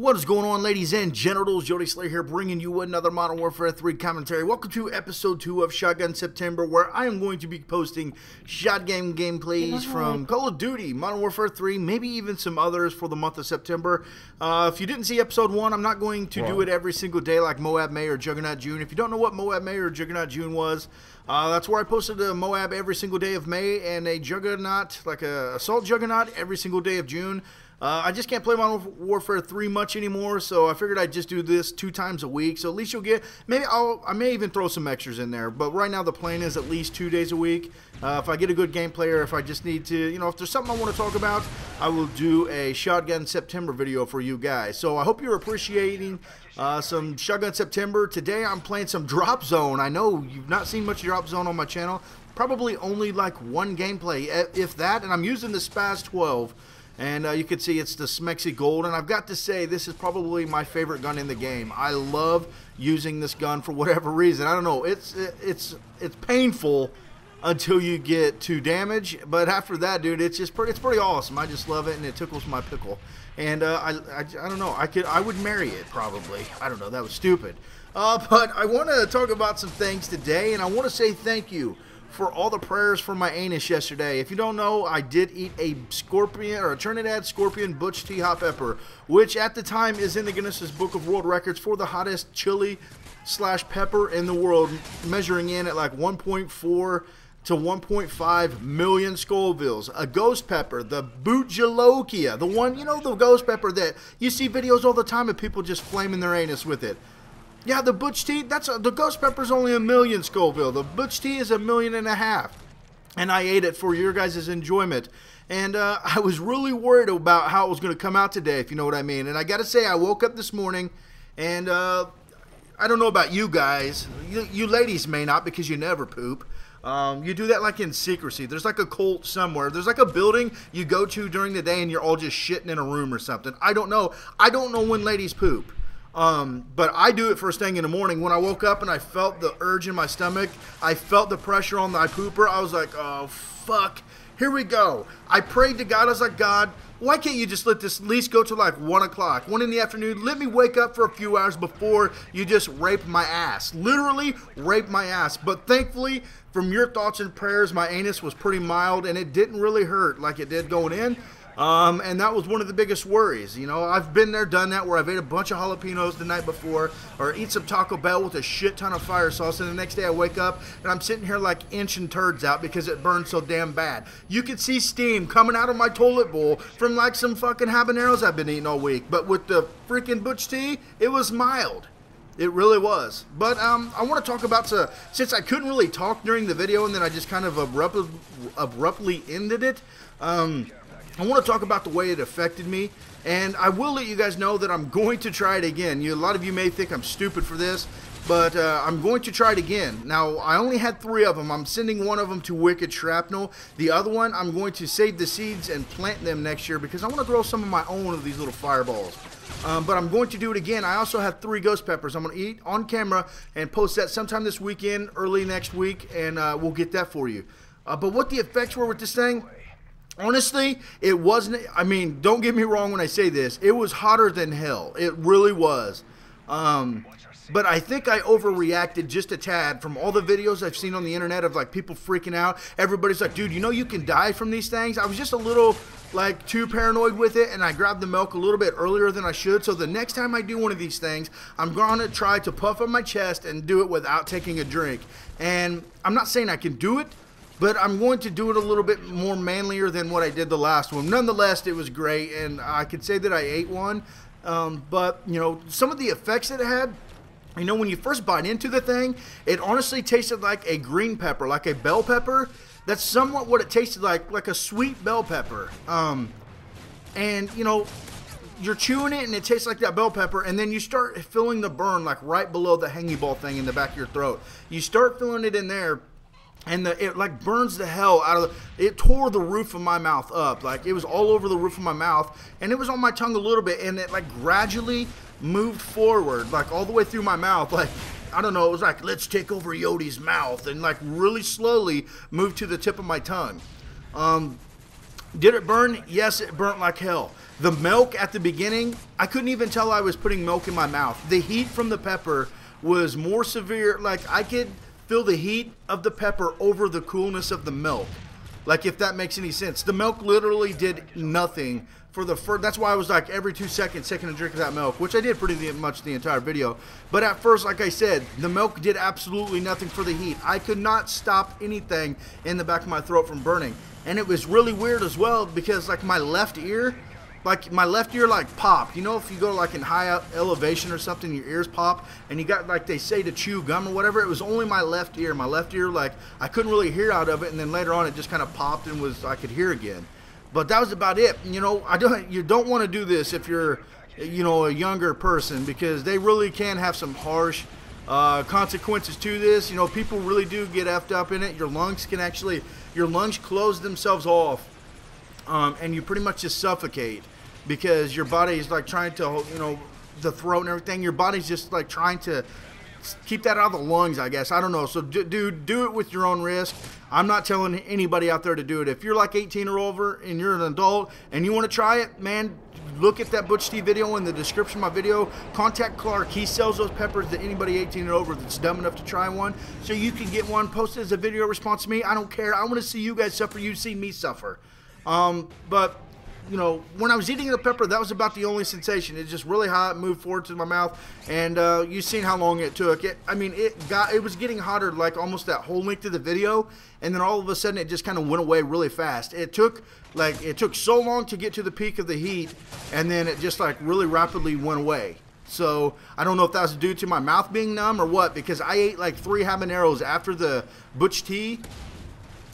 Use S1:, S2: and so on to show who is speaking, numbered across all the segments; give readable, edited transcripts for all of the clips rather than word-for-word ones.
S1: What is going on, ladies and genitals? Jody Slayer here, bringing you another Modern Warfare 3 commentary. Welcome to episode 2 of Shotgun September, where I am going to be posting shotgun gameplays from Call of Duty, Modern Warfare 3, maybe even some others for the month of September. If you didn't see episode 1, I'm not going to do it every single day like Moab May or Juggernaut June. If you don't know what Moab May or Juggernaut June was, that's where I posted a Moab every single day of May and a Juggernaut, like a Assault Juggernaut, every single day of June. I just can't play Modern Warfare 3 much anymore, so I figured I'd just do this 2 times a week. So at least you'll get, maybe I may even throw some extras in there. But right now the plan is at least 2 days a week. If I get a good gameplay or if I just need to, you know, if there's something I want to talk about, I will do a Shotgun September video for you guys. So I hope you're appreciating some Shotgun September. Today I'm playing some Drop Zone. I know you've not seen much Drop Zone on my channel. Probably only like one gameplay, if that, and I'm using the Spaz 12. And you can see it's the Smexy Gold, and I've got to say this is probably my favorite gun in the game. I love using this gun for whatever reason. I don't know. It's painful until you get to damage, but after that, dude, it's pretty awesome. I just love it, and it tickles my pickle. And I don't know. I would marry it probably. I don't know. That was stupid. But I want to talk about some things today, and I want to say thank you for all the prayers for my anus yesterday. If you don't know, I did eat a scorpion, or a Trinidad scorpion Butch T hot pepper, which at the time is in the Guinness Book of World Records for the hottest chili / pepper in the world, measuring in at like 1.4 to 1.5 million Scovilles. A ghost pepper, the Butjalokia, the one, you know, the ghost pepper that you see videos all the time of people just flaming their anus with it. Yeah, the Butch T, the ghost pepper's only 1 million Scoville. The Butch T is 1.5 million. And I ate it for your guys' enjoyment. And I was really worried about how it was going to come out today, if you know what I mean. And I got to say, I woke up this morning, and I don't know about you guys. You ladies may not, because you never poop. You do that like in secrecy. There's like a cult somewhere. There's like a building you go to during the day, and you're all just shitting in a room or something. I don't know. I don't know when ladies poop. But I do it first thing in the morning. When I woke up and I felt the urge in my stomach, I felt the pressure on my pooper, I was like, oh, fuck, here we go. I prayed to God. I was like, God, why can't you just let this at least go to like 1 o'clock, 1 in the afternoon? Let me wake up for a few hours before you just rape my ass. Literally rape my ass. But thankfully, from your thoughts and prayers, my anus was pretty mild, and it didn't really hurt like it did going in. And that was one of the biggest worries. You know, I've been there, done that, where I've ate a bunch of jalapenos the night before, or eat some Taco Bell with a shit ton of fire sauce, and the next day I wake up and I'm sitting here like inching turds out because it burned so damn bad. You could see steam coming out of my toilet bowl from like some fucking habaneros I've been eating all week. But with the freaking Butch T, it was mild. It really was. But I want to talk about, since I couldn't really talk during the video and then I just kind of abruptly ended it, I want to talk about the way it affected me, and I will let you guys know that I'm going to try it again. A lot of you may think I'm stupid for this, but I'm going to try it again. Now, I only had 3 of them. I'm sending one of them to Wicked Shrapnel. The other one, I'm going to save the seeds and plant them next year because I want to grow some of my own of these little fireballs. But I'm going to do it again. I also have 3 ghost peppers. I'm going to eat on camera and post that sometime this weekend, early next week, and we'll get that for you. But what the effects were with this thing, honestly, it wasn't, I mean, don't get me wrong when I say this. It was hotter than hell. It really was. But I think I overreacted just a tad from all the videos I've seen on the internet of like people freaking out. Everybody's like, dude, you know you can die from these things? I was just a little like too paranoid with it, and I grabbed the milk a little bit earlier than I should. So the next time I do one of these things, I'm going to try to puff up my chest and do it without taking a drink. And I'm not saying I can do it, but I'm going to do it a little bit more manlier than what I did the last one. Nonetheless, it was great, and I could say that I ate one. But, you know, some of the effects that it had, you know, when you first bite into the thing, it honestly tasted like a green pepper, like a bell pepper. That's somewhat what it tasted like a sweet bell pepper. And, you know, you're chewing it, and it tastes like that bell pepper, and then you start feeling the burn, like right below the hangy ball thing in the back of your throat. You start feeling it in there, and it like burns the hell out of it tore the roof of my mouth up. Like, it was all over the roof of my mouth, and it was on my tongue a little bit, and it like gradually moved forward, like all the way through my mouth. Like, I don't know, it was like, let's take over Yodi's mouth, and like really slowly moved to the tip of my tongue. Did it burn? Yes, it burnt like hell. The milk at the beginning, I couldn't even tell I was putting milk in my mouth. The heat from the pepper was more severe. Like, I could feel the heat of the pepper over the coolness of the milk. Like, if that makes any sense. The milk literally did nothing for the first. That's why I was like every 2 seconds taking a drink of that milk, which I did pretty much the entire video. But at first, like I said, the milk did absolutely nothing for the heat. I could not stop anything in the back of my throat from burning. And it was really weird as well because like my left ear like popped. You know, if you go like in high elevation or something, your ears pop, and you got, like they say, to chew gum or whatever. It was only my left ear. My left ear, like, I couldn't really hear out of it, and then later on it just kind of popped and I could hear again. But that was about it. You know, you don't want to do this if you're, you know, a younger person, because they really can have some harsh consequences to this. You know, people really do get effed up in it. Your lungs close themselves off, and you pretty much just suffocate. Because your body is like trying to, you know, the throat and everything, your body's just like trying to keep that out of the lungs, I guess. I don't know. So, dude, do it with your own risk. I'm not telling anybody out there to do it. If you're like 18 or over and you're an adult and you want to try it, man, look at that Butch T video in the description of my video. Contact Clark. He sells those peppers to anybody 18 and over that's dumb enough to try one. So you can get one. Post it as a video response to me. I don't care. I want to see you guys suffer. You see me suffer. But you know, when I was eating the pepper, that was about the only sensation. It's just really hot, moved forward to my mouth, and you've seen how long it took. It was getting hotter like almost that whole length of the video, and then all of a sudden it just kind of went away really fast. It took so long to get to the peak of the heat, and then it just like really rapidly went away. So I don't know if that was due to my mouth being numb or what, because I ate like 3 habaneros after the Butch T.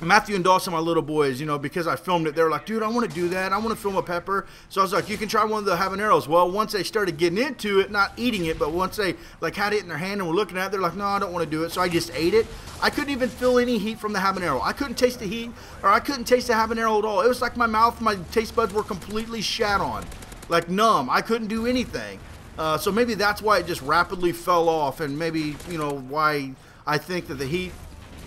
S1: Matthew and Dawson, my little boys, you know, because I filmed it, they were like, dude, I want to do that. I want to film a pepper. So I was like, you can try one of the habaneros. Well, once they started getting into it, not eating it, but once they like had it in their hand and were looking at it, they're like, no, I don't want to do it. So I just ate it. I couldn't even feel any heat from the habanero. I couldn't taste the heat, or I couldn't taste the habanero at all. It was like my mouth, my taste buds were completely shat on, like numb. I couldn't do anything. So maybe that's why it just rapidly fell off, and maybe, you know, why I think that the heat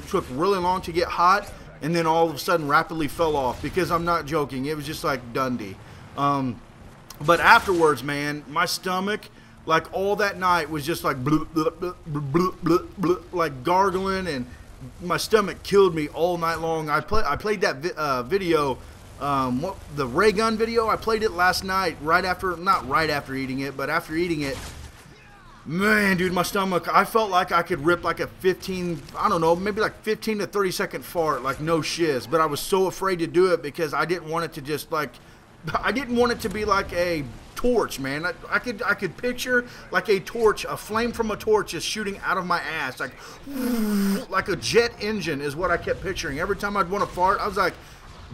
S1: took really long to get hot, and then all of a sudden rapidly fell off, because I'm not joking. It was just like Dundee. But afterwards, man, my stomach, like all that night, was just like bleh, bleh, bleh, bleh, bleh, bleh, like gargling, and my stomach killed me all night long. I played that video, the ray gun video. I played it last night, not right after eating it, but after eating it. Man, dude, my stomach, I felt like I could rip like a 15, I don't know, maybe like 15 to 30 second fart, like no shiz. But I was so afraid to do it because I didn't want it to just like, I didn't want it to be like a torch, man. I could picture like a torch, a flame from a torch just shooting out of my ass. Like a jet engine is what I kept picturing. Every time I'd want to fart, I was like,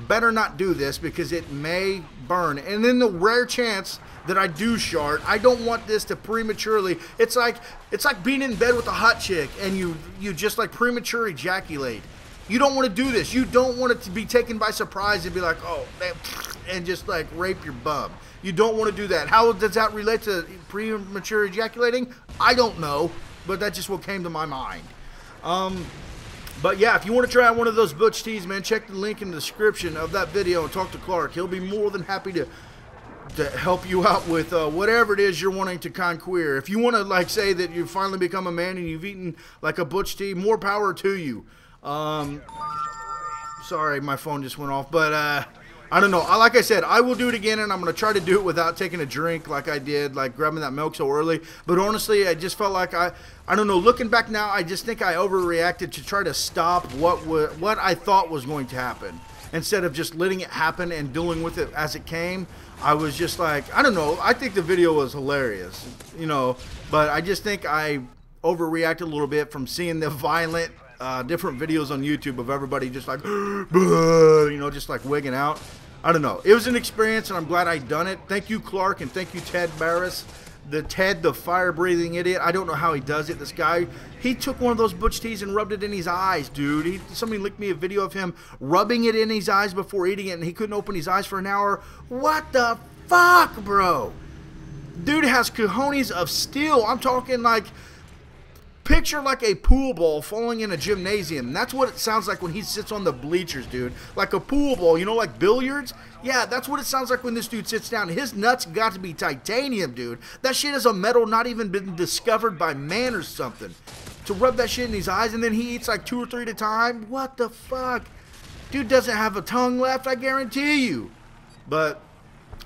S1: better not do this because it may burn. And then the rare chance that I do shart, I don't want this to prematurely. It's like being in bed with a hot chick and you just like premature ejaculate. You don't want to do this. You don't want it to be taken by surprise and be like, oh, man, and just like rape your bum. You don't want to do that. How does that relate to premature ejaculating? I don't know, but that's just what came to my mind. But yeah, if you want to try one of those Butch Teas, man, check the link in the description of that video and talk to Clark. He'll be more than happy to help you out with whatever it is you're wanting to conquer. If you want to like say that you've finally become a man and you've eaten like a Butch Tea, more power to you. Sorry, my phone just went off, but I don't know. Like I said, I will do it again, and I'm going to try to do it without taking a drink like I did, like grabbing that milk so early. But honestly, I just felt like I don't know. Looking back now, I just think I overreacted to try to stop what I thought was going to happen. Instead of just letting it happen and dealing with it as it came, I was just like, I don't know. I think the video was hilarious, you know, but I just think I overreacted a little bit from seeing the violent different videos on YouTube of everybody just like, you know, just like wigging out. I don't know. It was an experience, and I'm glad I done it. Thank you, Clark, and thank you, Ted Barris. The fire-breathing idiot. I don't know how he does it. This guy, he took one of those Butch Teas and rubbed it in his eyes, dude. Somebody linked me a video of him rubbing it in his eyes before eating it, and he couldn't open his eyes for an hour. What the fuck, bro? Dude has cojones of steel. I'm talking like Picture like a pool ball falling in a gymnasium. That's what it sounds like when he sits on the bleachers, dude. Like a pool ball, you know, like billiards? Yeah, that's what it sounds like when this dude sits down. His nuts got to be titanium, dude. That shit is a metal not even been discovered by man or something. To rub that shit in his eyes and then he eats like 2 or 3 at a time? What the fuck? Dude doesn't have a tongue left, I guarantee you. But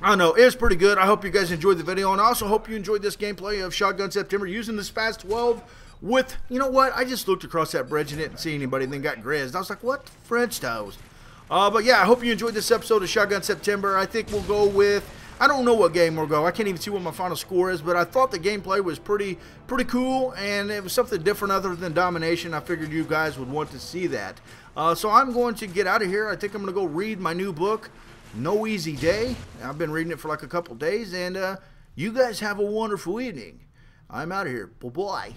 S1: I don't know, it was pretty good. I hope you guys enjoyed the video, and I also hope you enjoyed this gameplay of Shotgun September using the Spaz 12 with, you know what, I just looked across that bridge and didn't see anybody and then got grizzed. I was like, what? French toast. But yeah, I hope you enjoyed this episode of Shotgun September. I think we'll go with, I don't know what game we'll go. I can't even see what my final score is, but I thought the gameplay was pretty cool, and it was something different other than domination. I figured you guys would want to see that. So I'm going to get out of here. I think I'm going to go read my new book, No Easy Day. I've been reading it for like a couple days, and you guys have a wonderful evening. I'm out of here. Bye-bye.